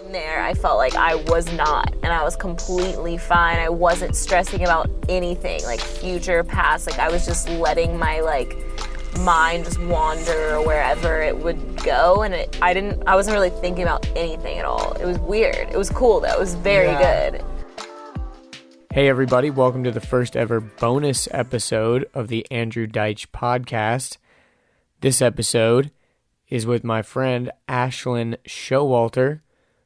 In there, I felt like I was not, and I was completely fine. I wasn't stressing about anything, like future, past. Like I was just letting my mind just wander wherever it would go, and I wasn't really thinking about anything at all. It was weird. It was cool though. It was very good. Hey everybody, welcome to the first ever bonus episode of the Andrew Deitch podcast. This episode is with my friend Ashlyn Showalter,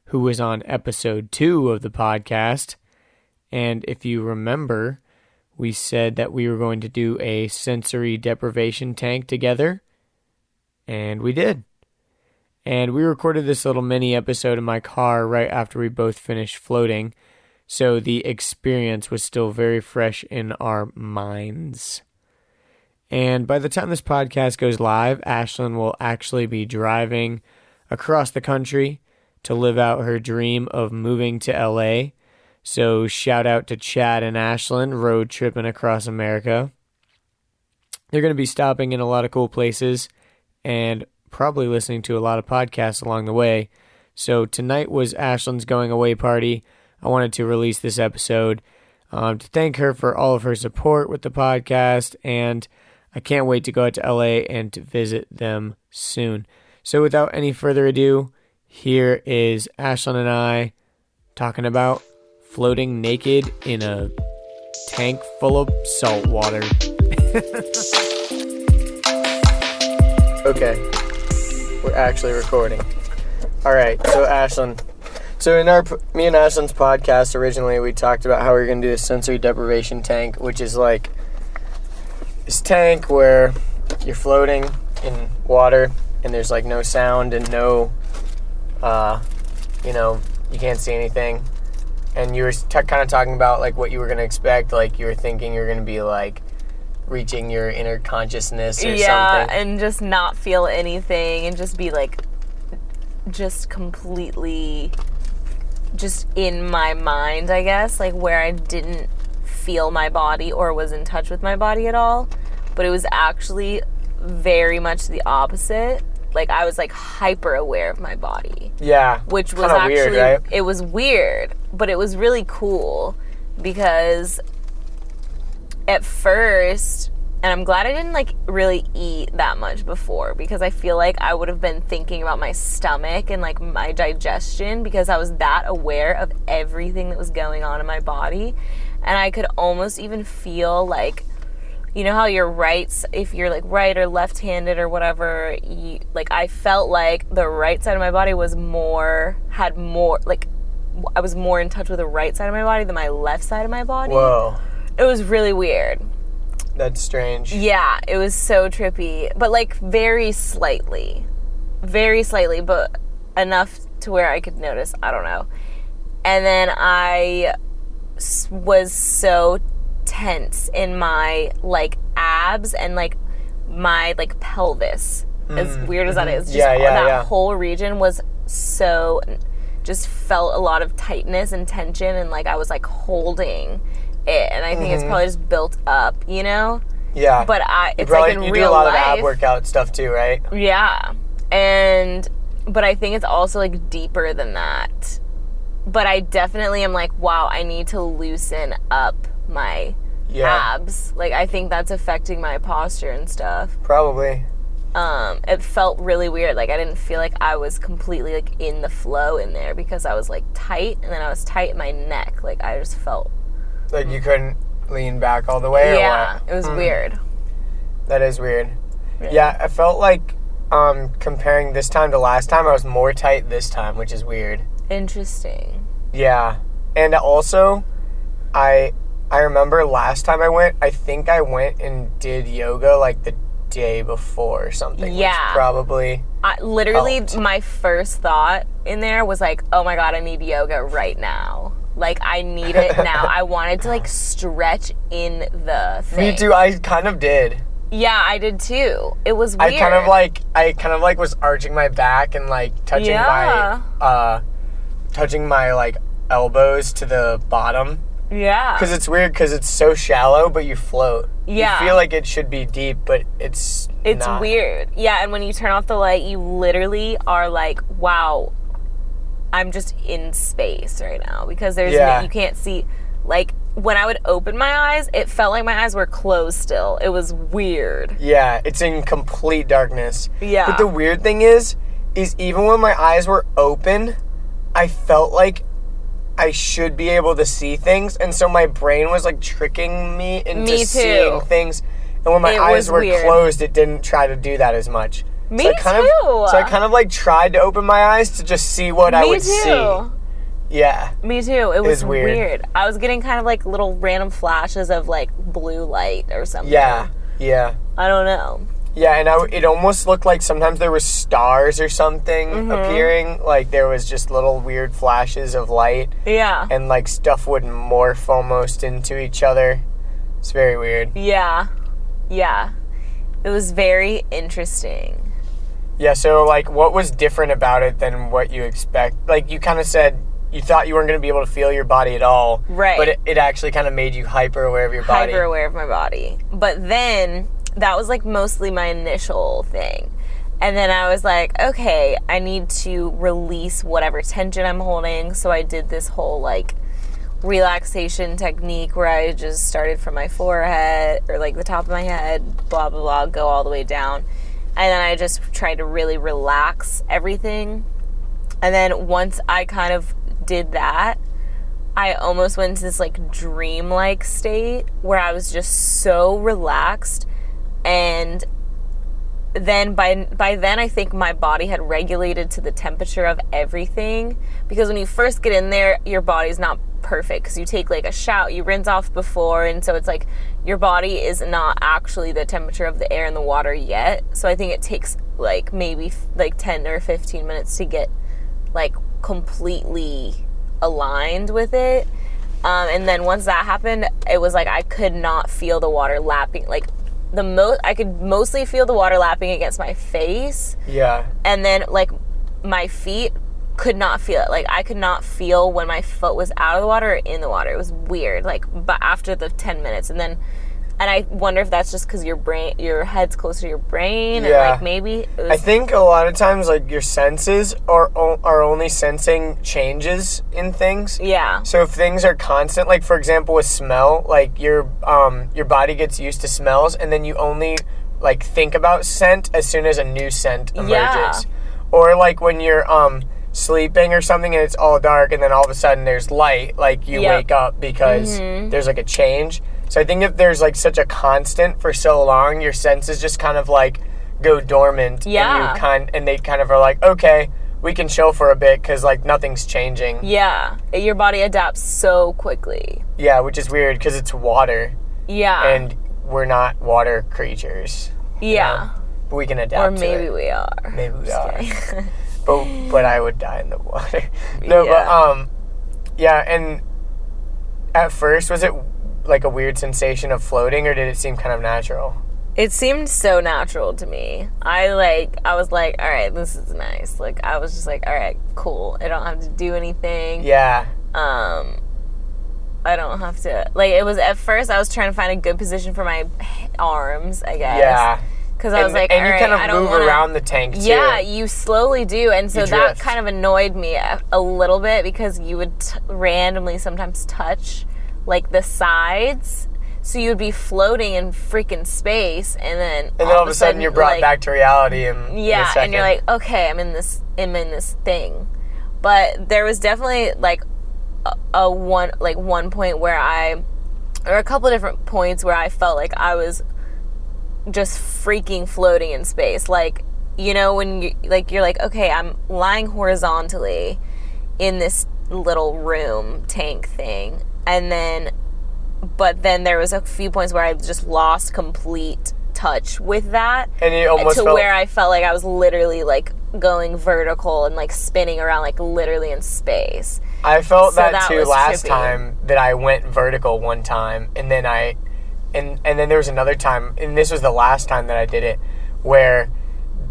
who was on episode 2 of the podcast. And if you remember, we said that we were going to do a sensory deprivation tank together, and we did. And we recorded this little mini episode in my car right after we both finished floating, so the experience was still very fresh in our minds. And by the time this podcast goes live, Ashlyn will actually be driving across the country to live out her dream of moving to LA. So shout out to Chad and Ashlyn, road tripping across America. They're going to be stopping in a lot of cool places and probably listening to a lot of podcasts along the way. So tonight was Ashlyn's going away party. I wanted to release this episode to thank her for all of her support with the podcast, and I can't wait to go out to LA and to visit them soon. So without any further ado, here is Ashlyn and I talking about floating naked in a tank full of salt water. Okay, we're actually recording. All right, so Ashlyn. So in me and Ashlyn's podcast, originally we talked about how we were going to do a sensory deprivation tank, which is like this tank where you're floating in water and there's like no sound and no, you can't see anything. And you were kind of talking about like what you were going to expect, like you were thinking you're going to be like reaching your inner consciousness or something. Yeah, and just not feel anything and just be like just completely just in my mind, I guess, like where I didn't feel my body or was in touch with my body at all. But it was actually very much the opposite. Like I was like hyper aware of my body. Yeah. Which was actually weird, right? It was weird, but it was really cool because at first, and I'm glad I didn't like really eat that much before, because I feel like I would have been thinking about my stomach and like my digestion, because I was that aware of everything that was going on in my body. And I could almost even feel like, you know how your rights, if you're like right or left-handed or whatever, like I felt like the right side of my body was had more, like I was more in touch with the right side of my body than my left side of my body. Whoa. It was really weird. That's strange. Yeah, it was so trippy, but like very slightly, but enough to where I could notice. I don't know. And then I was so tense in my like abs and like my like pelvis. As weird as that is, just that whole region was so, just felt a lot of tightness and tension, and like I was like holding it, and I think it's probably just built up, you know? Yeah. But it's like in real life. You do a lot of ab workout stuff too, right? Yeah. But I think it's also like deeper than that. But I definitely am like, wow, I need to loosen up my abs. Like I think that's affecting my posture and stuff. Probably. It felt really weird. Like I didn't feel like I was completely like in the flow in there, because I was like tight, and then I was tight in my neck. Like I just felt like you couldn't lean back all the way? Yeah, it was weird. That is weird. Yeah, I felt like comparing this time to last time, I was more tight this time, which is weird. Interesting. Yeah. And also, I remember last time I went, I think I went and did yoga like the day before or something. Yeah. Which probably literally helped. My first thought in there was like, oh my God, I need yoga right now. Like, I need it now. I wanted to, like, stretch in the thing. Me too. I kind of did. Yeah, I did too. It was weird. I kind of like was arching my back and, like, touching my, like, elbows to the bottom. Yeah. Because it's weird because it's so shallow, but you float. Yeah. You feel like it should be deep, but it's not. Weird. Yeah, and when you turn off the light, you literally are like, wow, I'm just in space right now because you can't see. Like, when I would open my eyes, it felt like my eyes were closed still. It was weird. Yeah, it's in complete darkness. Yeah. But the weird thing is even when my eyes were open, I felt like I should be able to see things, and so my brain was like tricking me into seeing things. And when my eyes were closed, it didn't try to do that as much. So I kind of like tried to open my eyes to just see what I would see. Yeah. Me too. It was weird. I was getting kind of like little random flashes of like blue light or something. Yeah. I don't know. Yeah, and it almost looked like sometimes there was stars or something appearing. Like there was just little weird flashes of light. Yeah. And like stuff would morph almost into each other. It's very weird. Yeah. It was very interesting. Yeah, so like what was different about it than what you expect? Like you kind of said you thought you weren't going to be able to feel your body at all. Right. But it actually kind of made you hyper aware of your body. Hyper aware of my body. But then that was like mostly my initial thing. And then I was like, okay, I need to release whatever tension I'm holding. So I did this whole like relaxation technique where I just started from my forehead or like the top of my head, blah, blah, blah, go all the way down. And then I just tried to really relax everything. And then once I kind of did that, I almost went into this like dream-like state where I was just so relaxed. And then by then I think my body had regulated to the temperature of everything, because when you first get in there your body's not perfect because you take like a shower, you rinse off before, and so it's like your body is not actually the temperature of the air and the water yet. So I think it takes like maybe like 10 or 15 minutes to get like completely aligned with it. And then once that happened, it was like I could not feel the water lapping. Like I could mostly feel the water lapping against my face. Yeah. And then like my feet could not feel it. Like I could not feel when my foot was out of the water or in the water. It was weird. Like, but after the 10 minutes, and I wonder if that's just because your head's closer to your brain, and like maybe it was, I think a lot of times like your senses are only sensing changes in things. Yeah. So if things are constant, like for example with smell, like your body gets used to smells, and then you only like think about scent as soon as a new scent emerges. Yeah. Or like when you're sleeping or something and it's all dark, and then all of a sudden there's light, like you wake up because there's like a change. So I think if there's like such a constant for so long, your senses just kind of like go dormant. Yeah. And they kind of are like, okay, we can chill for a bit because like nothing's changing. Yeah. Your body adapts so quickly. Yeah, which is weird because it's water. Yeah. And we're not water creatures. Yeah. But we can adapt to it. Or maybe we are. Maybe we are. But I would die in the water. No, but yeah, and at first was it like a weird sensation of floating, or did it seem kind of natural? It seemed so natural to me. I was like, all right, this is nice. Like I was just like, all right, cool. I don't have to do anything. Yeah. I don't have to, like, it was at first I was trying to find a good position for my arms, I guess. Yeah. Because I was like, and all you kind of I don't move wanna, around the tank too. Yeah, you slowly do, and so that kind of annoyed me a little bit because you would randomly sometimes touch like the sides, so you would be floating in freaking space, and then all of a sudden you're brought back to reality. And you're like, okay, I'm in this thing. But there was definitely like one point where or a couple of different points where I felt like I was just freaking floating in space. Like, you know, when you're like, okay, I'm lying horizontally in this little room tank thing, but then there was a few points where I just lost complete touch with that, and you almost where I felt like I was literally like going vertical and like spinning around like literally in space. I felt that too last time that I went vertical one time, and then and then there was another time, and this was the last time that I did it, where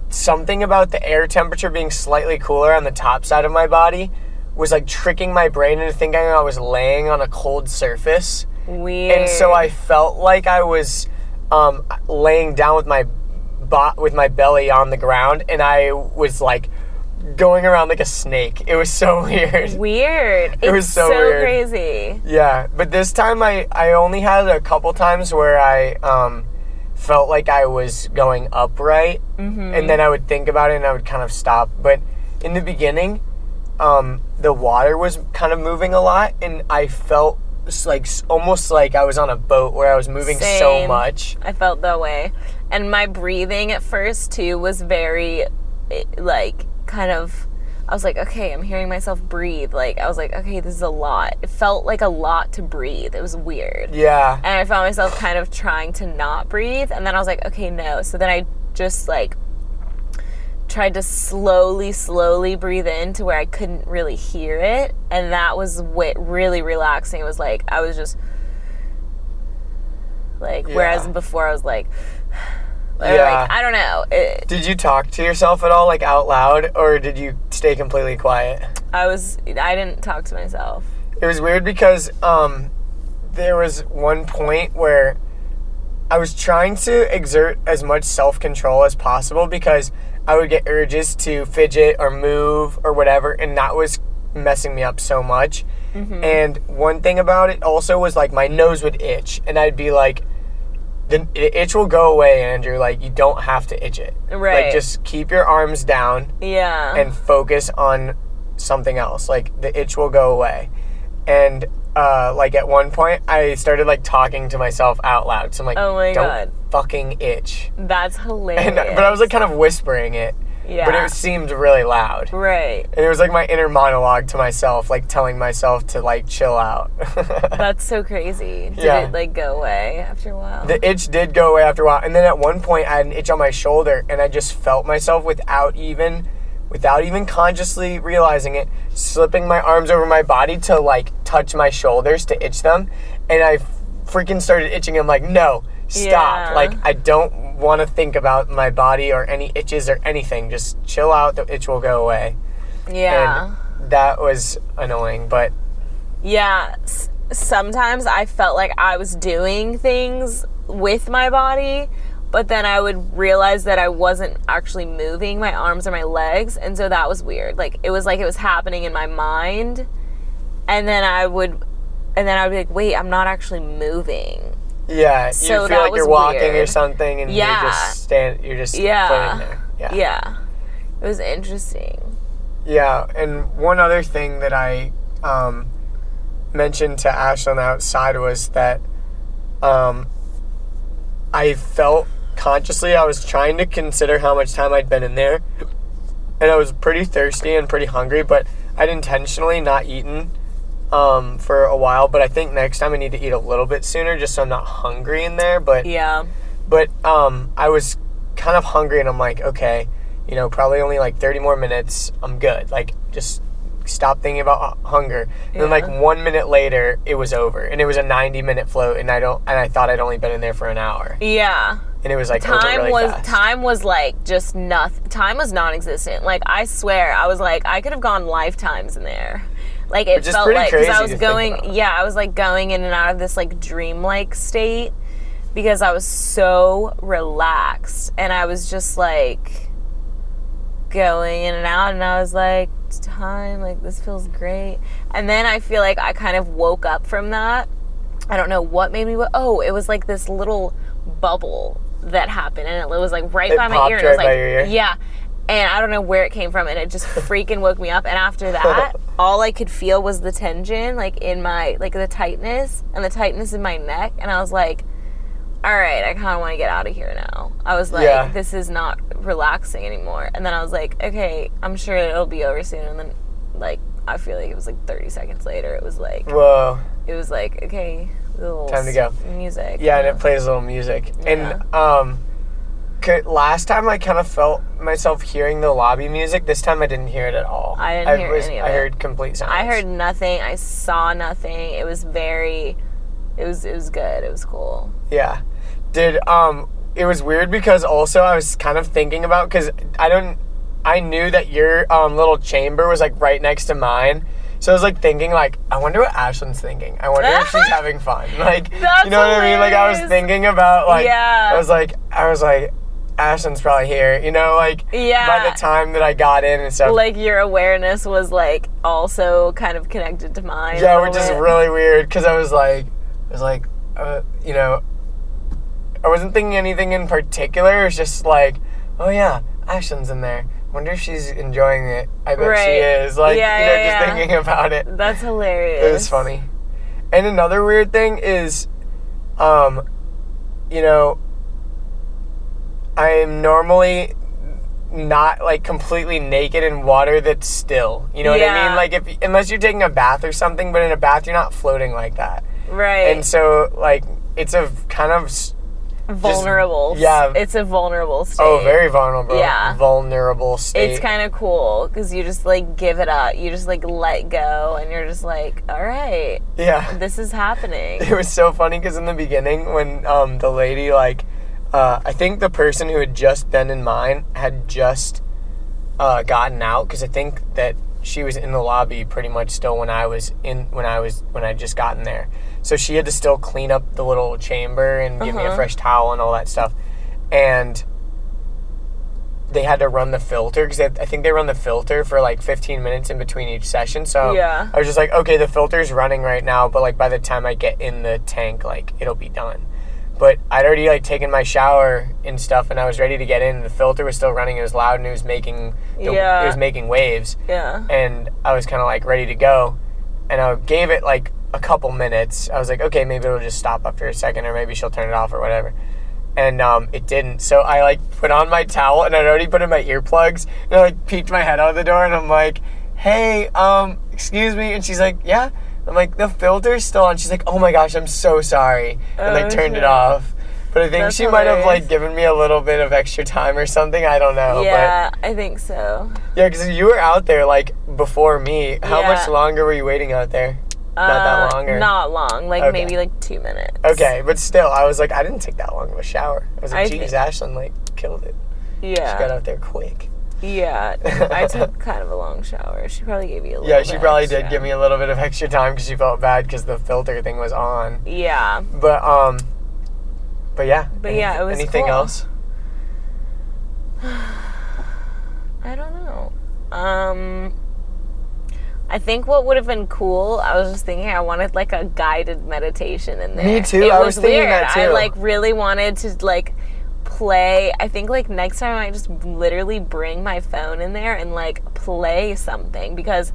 something about the air temperature being slightly cooler on the top side of my body was like tricking my brain into thinking I was laying on a cold surface. Weird. And so I felt like I was laying down with my belly on the ground, and I was like going around like a snake. It was so weird. Weird. It was so weird. Crazy. Yeah, but this time I only had a couple times where I felt like I was going upright, and then I would think about it and I would kind of stop. But in the beginning, the water was kind of moving a lot, and I felt like almost like I was on a boat where I was moving so much. I felt that way. And my breathing at first too was very like kind of, I was like, okay, I'm hearing myself breathe. Like I was like, okay, this is a lot. It felt like a lot to breathe. It was weird. Yeah. And I found myself kind of trying to not breathe, and then I was like, okay, no. So then I just like tried to slowly breathe in to where I couldn't really hear it, and that was really relaxing. It was like I was just like, whereas before I was like, like I don't know. Did you talk to yourself at all, like out loud, or did you stay completely quiet? I didn't talk to myself. It was weird because there was one point where I was trying to exert as much self-control as possible because I would get urges to fidget or move or whatever, and that was messing me up so much. And one thing about it also was like my nose would itch, and I'd be like, the itch will go away, Andrew. Like, you don't have to itch it. Right. Like, just keep your arms down. Yeah. And focus on something else. Like, the itch will go away. And like at one point I started like talking to myself out loud. So I'm like, oh my God, fucking itch. That's hilarious. But I was like kind of whispering it. Yeah. But it seemed really loud. Right. And it was like my inner monologue to myself, like telling myself to like chill out. That's so crazy. Did it like go away after a while? The itch did go away after a while. And then at one point I had an itch on my shoulder, and I just felt myself without even consciously realizing it, slipping my arms over my body to like touch my shoulders to itch them, and I freaking started itching. I'm like, no, stop. Yeah. Like, I don't want to think about my body or any itches or anything. Just chill out, the itch will go away. Yeah. And that was annoying, but yeah, sometimes I felt like I was doing things with my body, but then I would realize that I wasn't actually moving my arms or my legs, and so that was weird. Like it was happening in my mind, and then I would be like, wait, I'm not actually moving. Yeah, so you feel like you're walking weird. Or something, and you're just floating there. Yeah. It was interesting. Yeah, and one other thing that I mentioned to Ashlyn outside was that I felt consciously I was trying to consider how much time I'd been in there, and I was pretty thirsty and pretty hungry, but I'd intentionally not eaten for a while. But I think next time I need to eat a little bit sooner just so I'm not hungry in there. But I was kind of hungry, and I'm like, okay, probably only like 30 more minutes, I'm good. Like, just stop thinking about hunger. And then like 1 minute later it was over, and it was a 90-minute float, and I thought I'd only been in there for an hour. Yeah. And it was like fast. Time was like just nothing. Time was non-existent. Like, I swear, I was like, I could have gone lifetimes in there. Like, it felt like, because I was I was like going in and out of this like dreamlike state because I was so relaxed, and I was just like going in and out, and I was like, it's time, like, this feels great. And then I feel like I kind of woke up from that. I don't know what made me it was like this little bubble that happened, and it was like right by my ear, and I was like, yeah, and I don't know where it came from, and it just freaking woke me up. And after that, all I could feel was the tension, like in my, like the tightness in my neck, and I was like, all right, I kind of want to get out of here now. I was like, this is not relaxing anymore. And then I was like, okay, I'm sure it'll be over soon. And then, like, I feel like it was like 30 seconds later, it was like, whoa. It was like, okay, time to go. Music. Yeah, and it plays a little music. Yeah. And last time I kind of felt myself hearing the lobby music. This time I didn't hear it at all. I didn't hear any of it. I heard complete silence. I heard nothing. I saw nothing. It was good. It was cool. Yeah. It was weird because also I was kind of thinking about, because I knew that your little chamber was like right next to mine. So I was like thinking, like, I wonder what Ashlyn's thinking. I wonder if she's having fun. Like, That's you know what I mean? Like, I was thinking about, like, yeah. I was like, Ashlyn's probably here, you know, like, Yeah. by the time that I got in and stuff. Like, your awareness was, like, also kind of connected to mine. Yeah, which is really weird, because I was like, you know, I wasn't thinking anything in particular. It was just like, oh yeah, Ashlyn's in there. Wonder if she's enjoying it. I bet she is. Like, just thinking about it. That's hilarious. It was funny. And another weird thing is, you know, I'm normally not, like, completely naked in water that's still. You know what I mean? Like, unless you're taking a bath or something, but in a bath you're not floating like that. Right. And so, like, it's a kind of vulnerable. It's a vulnerable state. Oh, very vulnerable. Yeah. Vulnerable state. It's kind of cool because you just, like, give it up. You just, like, let go, and you're just like, all right. Yeah. This is happening. It was so funny because in the beginning when the lady, like, I think the person who had just been in mine had just gotten out, because I think that she was in the lobby pretty much still when I just gotten there. So she had to still clean up the little chamber and give me a fresh towel and all that stuff. And they had to run the filter, because I think they run the filter for like 15 minutes in between each session. So I was just like, okay, the filter's running right now, but like by the time I get in the tank, like it'll be done. But I'd already like taken my shower and stuff, and I was ready to get in. The filter was still running. It was loud, and it was making waves. Yeah. And I was kind of like ready to go, and I gave it like a couple minutes. I was like, okay, maybe it'll just stop after a second, or maybe she'll turn it off or whatever. And it didn't. So I like put on my towel, and I'd already put in my earplugs, and I like peeked my head out of the door, and I'm like, hey, excuse me. And she's like, yeah. I'm like, the filter's still on. She's like, oh my gosh, I'm so sorry. And like turned it off. But I think she might have like given me a little bit of extra time or something. I don't know. Yeah, but I think so. Yeah, because you were out there like before me. How much longer were you waiting out there? Not that long? Or? Not long. Like maybe like 2 minutes. Okay, but still, I was like, I didn't take that long of a shower. I was like, geez, Ashlyn like killed it. Yeah. She got out there quick. Yeah, I took kind of a long shower. She probably gave you a little bit. Yeah, she probably did give me a little bit of extra time because she felt bad because the filter thing was on. Yeah. But yeah. But yeah, it was anything cool. else? I don't know. I think what would have been cool, I was just thinking I wanted like a guided meditation in there. Me too. I was thinking weird. that too. I like really wanted to like play. I think like next time I might just literally bring my phone in there and like play something, because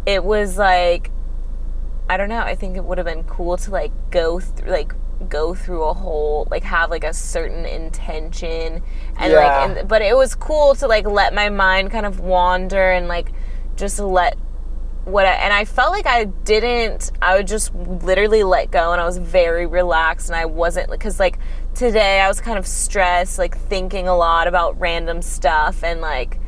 it was like, I don't know, I think it would have been cool to like go through a whole, like have like a certain intention and but it was cool to like let my mind kind of wander and like just let and I felt like I would just literally let go, and I was very relaxed, and I wasn't, because like today I was kind of stressed, like thinking a lot about random stuff, and like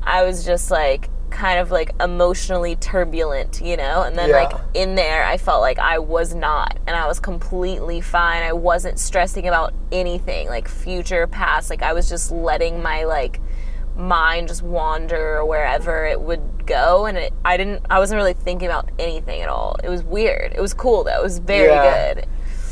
I was just like kind of like emotionally turbulent, you know, and then like in there I felt like I was not, and I was completely fine. I wasn't stressing about anything, like future, past, like I was just letting my like mind just wander wherever it would go, and I wasn't really thinking about anything at all. It was weird. It was cool though. It was very good.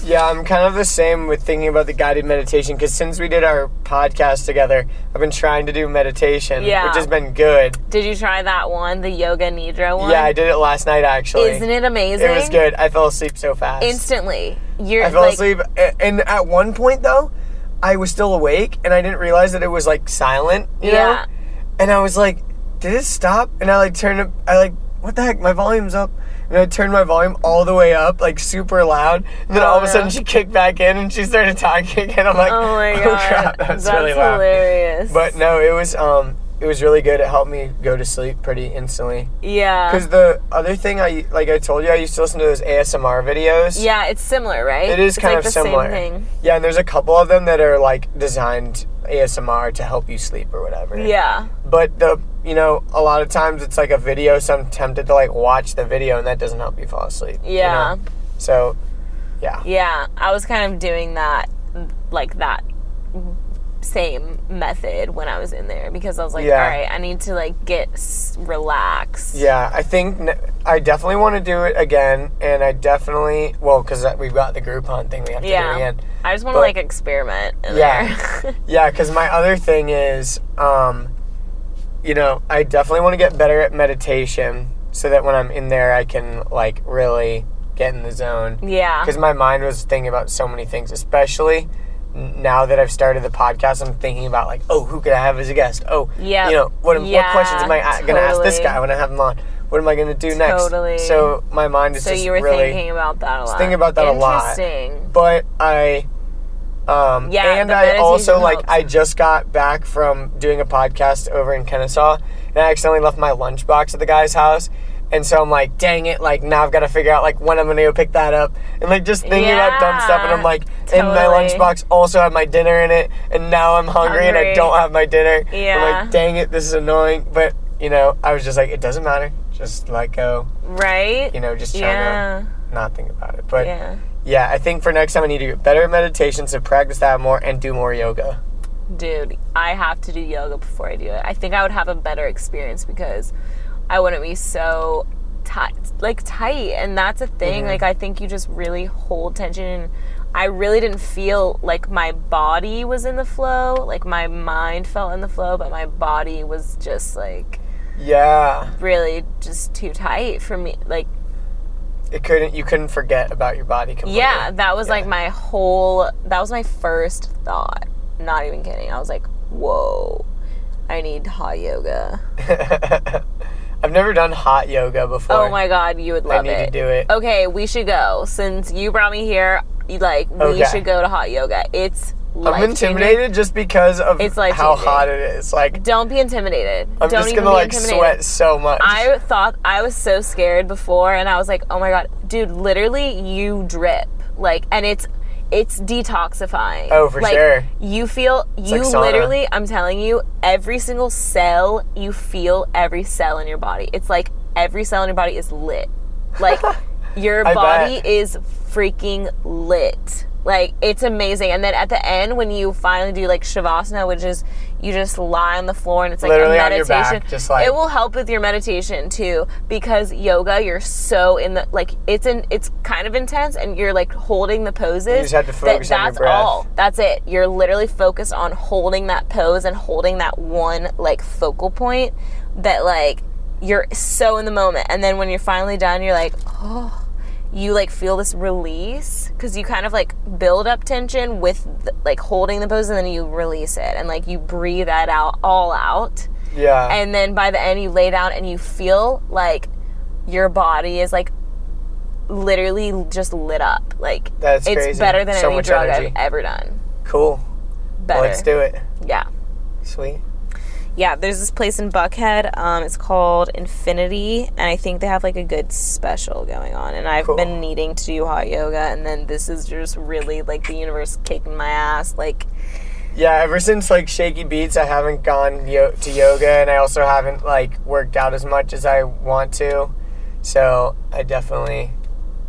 Yeah, I'm kind of the same with thinking about the guided meditation, because since we did our podcast together, I've been trying to do meditation, which has been good. Did you try that one, the Yoga Nidra one? Yeah, I did it last night actually. Isn't it amazing? It was good. I fell asleep so fast. Instantly. I fell asleep, and at one point though, I was still awake, and I didn't realize that it was like silent, you know? And I was like, did it stop? And I like turned it, what the heck, my volume's up. And I turned my volume all the way up, like super loud. And then all of a sudden she kicked back in and she started talking again. I'm like, oh my God, crap, that was really loud. Hilarious. But no, it was really good. It helped me go to sleep pretty instantly. Yeah. Because the other thing, I told you, I used to listen to those ASMR videos. Yeah, it's similar, right? It is kind like of the similar. Same thing. Yeah, and there's a couple of them that are like designed ASMR to help you sleep or whatever. Yeah. But a lot of times it's like a video, so I'm tempted to like watch the video, and that doesn't help you fall asleep. Yeah. You know? So, yeah. Yeah, I was kind of doing that, like that same method when I was in there, because I was like, all right, I need to like get relaxed. Yeah, I think I definitely want to do it again, and I definitely, because we've got the Groupon thing we have to do again. I just want to, like, experiment in there. Yeah, because my other thing is, you know, I definitely want to get better at meditation so that when I'm in there, I can, like, really get in the zone. Yeah. Because my mind was thinking about so many things, especially now that I've started the podcast. I'm thinking about, like, oh, who could I have as a guest? Oh, you know, what questions am I going to ask this guy when I have him on? What am I going to do next? Totally. So my mind is just really... So you were thinking about that a lot. Thinking about that a lot. Interesting. But I... and I also, like, I just got back from doing a podcast over in Kennesaw, and I accidentally left my lunchbox at the guy's house, and so I'm like, dang it, like, now I've got to figure out, like, when I'm going to go pick that up, and, like, just thinking about dumb stuff, and I'm like, and my lunchbox also had my dinner in it, and now I'm hungry. And I don't have my dinner. Yeah. I'm like, dang it, this is annoying, but, you know, I was just like, it doesn't matter, just let go. Right? You know, just try to not think about it, but... Yeah, I think for next time I need to get better at meditation, so practice that more and do more yoga. Dude, I have to do yoga before I do it. I think I would have a better experience because I wouldn't be so tight, and that's a thing. Mm-hmm. Like, I think you just really hold tension, and I really didn't feel like my body was in the flow. Like, my mind felt in the flow, but my body was just, like... Yeah. Really just too tight for me. Like... You couldn't forget about your body completely. Yeah, that was like that was my first thought. Not even kidding. I was like, whoa, I need hot yoga. I've never done hot yoga before. Oh my God, you would love it. I need to do it. Okay, we should go. Since you brought me here, we should go to hot yoga. It's life-changing. I'm intimidated just because of how hot it is. Like, don't be intimidated. I'm just gonna like sweat so much. I thought I was so scared before, and I was like, oh my God, dude, literally you drip. Like, and it's detoxifying. Oh, for sure. You feel, you like literally, I'm telling you, every single cell, you feel every cell in your body. It's like every cell in your body is lit. Like, your body is freaking lit. Like, it's amazing. And then at the end, when you finally do, like, Shavasana, which is you just lie on the floor and it's like literally a meditation. On your back, just like... It will help with your meditation, too, because yoga, you're so in the, like, it's kind of intense, and you're, like, holding the poses. You just have to focus on your breath. That's all. That's it. You're literally focused on holding that pose and holding that one, like, focal point that, like, you're so in the moment. And then when you're finally done, you're like, oh... You, like, feel this release because you kind of, like, build up tension with, like, holding the pose, and then you release it. And, like, you breathe that all out. Yeah. And then by the end, you lay down and you feel like your body is, like, literally just lit up. Like, that's it's crazy. Better than so any much drug energy. I've ever done. Cool. Better. Well, let's do it. Yeah. Sweet. Yeah, there's this place in Buckhead. It's called Infinity, and I think they have, like, a good special going on. And I've been needing to do hot yoga, and then this is just really, like, the universe kicking my ass. Like, yeah, ever since, like, Shaky Beats, I haven't gone to yoga, and I also haven't, like, worked out as much as I want to. So I definitely,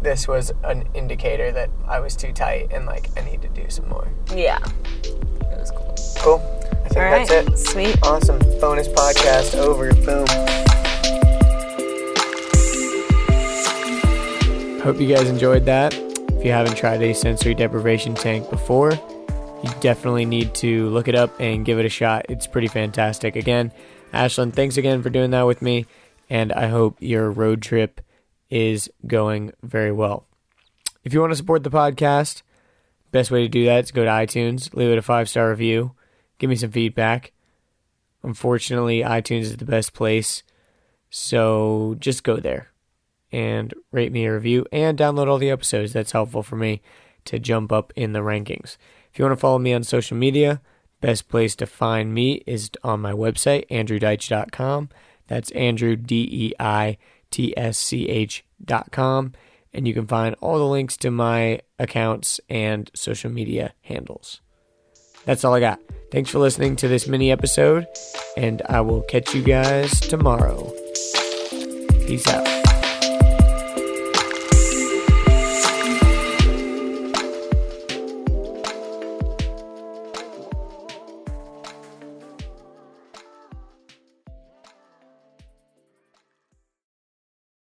this was an indicator that I was too tight, and, like, I need to do some more. Yeah, it was cool. Cool. I think that's it. Sweet. Awesome. Bonus podcast over. Boom. Hope you guys enjoyed that. If you haven't tried a sensory deprivation tank before, you definitely need to look it up and give it a shot. It's pretty fantastic. Again, Ashlyn, thanks again for doing that with me, and I hope your road trip is going very well. If you want to support the podcast, best way to do that is go to iTunes, leave it a 5-star review. Give me some feedback. Unfortunately, iTunes is the best place, so just go there and rate me a review and download all the episodes. That's helpful for me to jump up in the rankings. If you want to follow me on social media, best place to find me is on my website, andrewdeitsch.com. That's Andrew, DEITSCH.com. And you can find all the links to my accounts and social media handles. That's all I got. Thanks for listening to this mini episode, and I will catch you guys tomorrow. Peace out.